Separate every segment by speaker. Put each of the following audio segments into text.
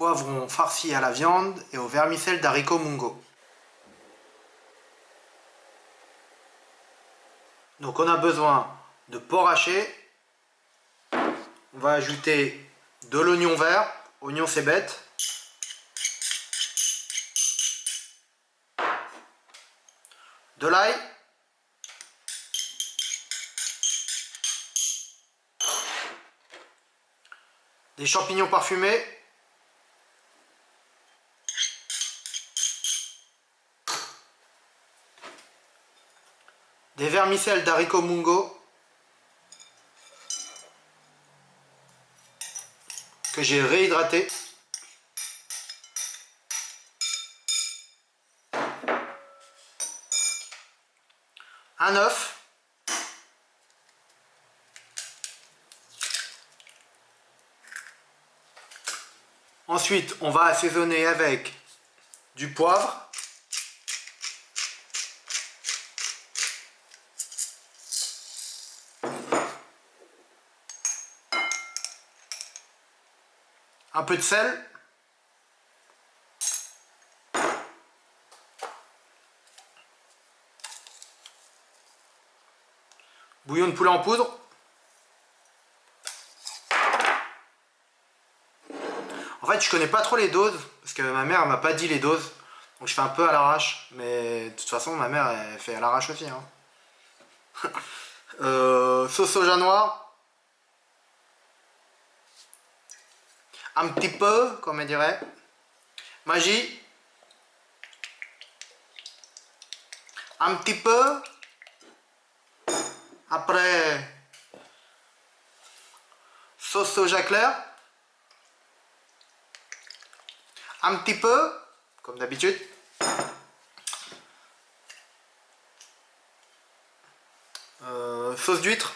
Speaker 1: poivron farci à la viande et au vermicelle d'haricots mungo. Donc on a besoin de porc haché. On va ajouter de l'oignon vert, oignon c'est bête. De l'ail. Des champignons parfumés. Des vermicelles d'haricots mungo que j'ai réhydraté. Un œuf. Ensuite, on va assaisonner avec du poivre, un peu de sel, bouillon de poulet en poudre. En fait, je connais pas trop les doses parce que ma mère m'a pas dit les doses, donc je fais un peu à l'arrache. Mais de toute façon, ma mère elle fait à l'arrache aussi. Hein. Sauce soja noir, un petit peu, comme on dirait. Magie, un petit peu. Après, sauce soja clair, un petit peu, comme d'habitude. Sauce d'huître.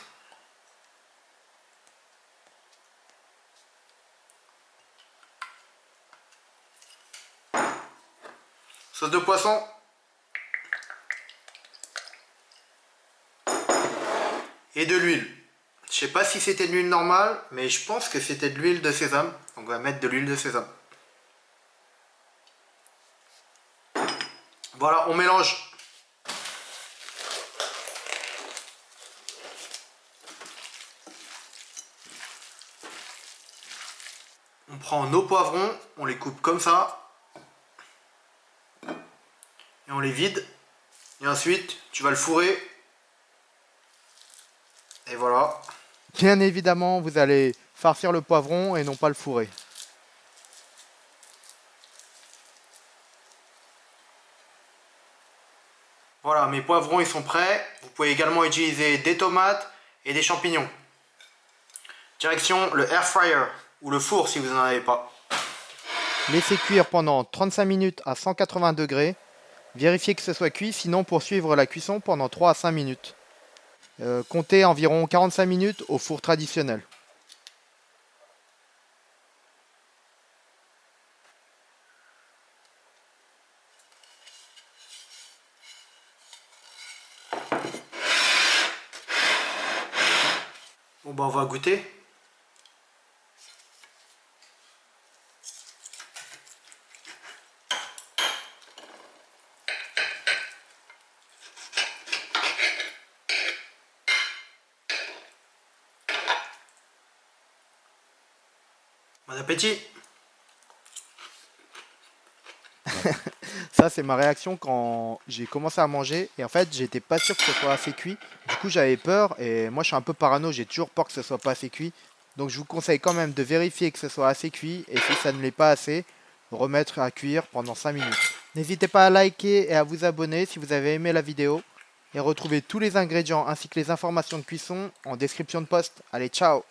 Speaker 1: Sauce de poisson. Et de l'huile. Je sais pas si c'était de l'huile normale, mais je pense que c'était de l'huile de sésame. Donc on va mettre de l'huile de sésame. Voilà, on mélange. On prend nos poivrons, on les coupe comme ça. Et on les vide. Et ensuite, tu vas le fourrer. Et voilà.
Speaker 2: Bien évidemment, vous allez farcir le poivron et non pas le fourrer.
Speaker 1: Voilà, mes poivrons ils sont prêts. Vous pouvez également utiliser des tomates et des champignons. Direction le air fryer ou le four si vous n'en avez pas.
Speaker 2: Laissez cuire pendant 35 minutes à 180 degrés. Vérifiez que ce soit cuit, sinon poursuivre la cuisson pendant 3 à 5 minutes. Comptez environ 45 minutes au four traditionnel.
Speaker 1: Bon bah on va goûter. Bon appétit.
Speaker 2: Ça, c'est ma réaction quand j'ai commencé à manger. Et en fait, j'étais pas sûr que ce soit assez cuit. Du coup, j'avais peur. Et moi, je suis un peu parano. J'ai toujours peur que ce soit pas assez cuit. Donc, je vous conseille quand même de vérifier que ce soit assez cuit. Et si ça ne l'est pas assez, remettre à cuire pendant 5 minutes. N'hésitez pas à liker et à vous abonner si vous avez aimé la vidéo. Et retrouvez tous les ingrédients ainsi que les informations de cuisson en description de post. Allez, ciao!